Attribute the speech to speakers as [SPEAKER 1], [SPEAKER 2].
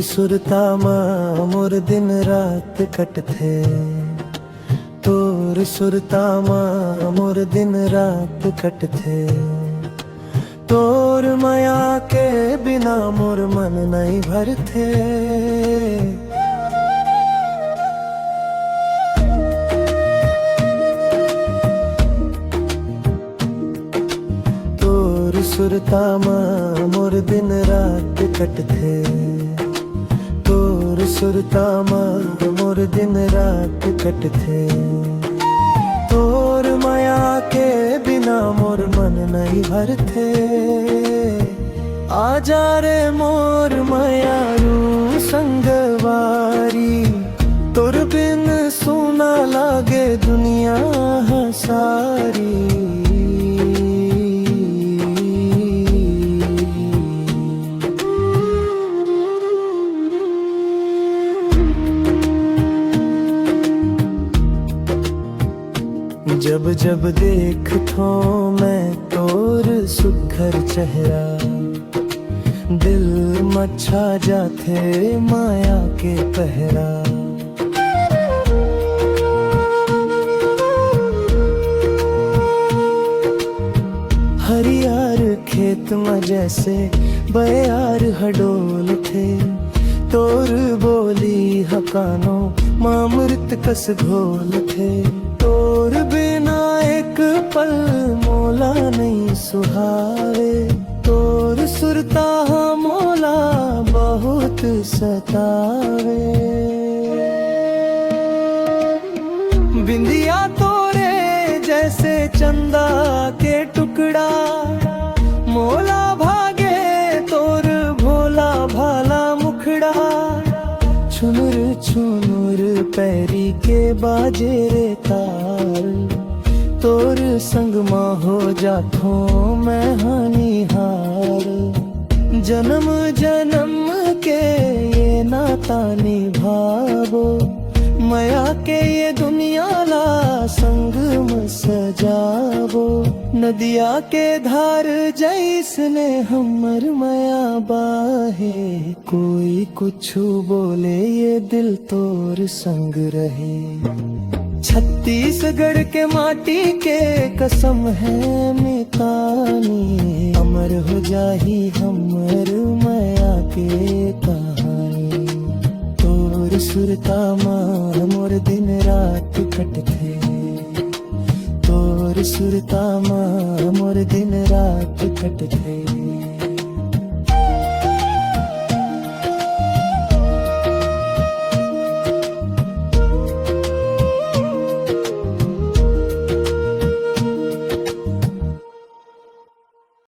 [SPEAKER 1] सुरतामा मोर दिन रात कट थे। तोर सुरतामा मोर दिन रात कट थे। तोर माया के बिना मोर मन नहीं भर थे। तोर सुरतामा मोर दिन रात कट थे। तोर सुरतामा मोर दिन रात कट थे। तोर माया के बिना मोर मन नहीं भर थे। आजा रे मोर मायारू संगवारी, तोर बिन सुना लागे दुनिया सारी। जब जब देखतो मैं तोर सुघर चेहरा, दिल मच्छा जाते माया के पहरा। हरियार खेत में जैसे बयार हडोल थे। तोर बोली हकानो मामृत कस घोल थे। तोर बिना एक पल मोला नहीं सुहावे। तोर सुरता मोला बहुत सतावे। बिंदिया तोरे जैसे चंदा के टुकड़ा, मोला भागे तोर भोला भाला मुखड़ा। छुनुर छुनुर पैरी के बाजे रे तार, तोर संग माँ हो जाथो मैं हानिहार। जन्म जन्म के ये नाता निभावो, माया के ये दुनिया ला संग में सजावो। नदिया के धार जैसने हमर माया बाहे, कोई कुछ बोले ये दिल तोर संग रहे। छत्तीसगढ़ के माटी के कसम है मितानी, अमर हो जाही हमर माया के कहानी। तोर सुरतामा मोर दिन रात कट थे। तोर सुरतामा मोर दिन रात कट थे।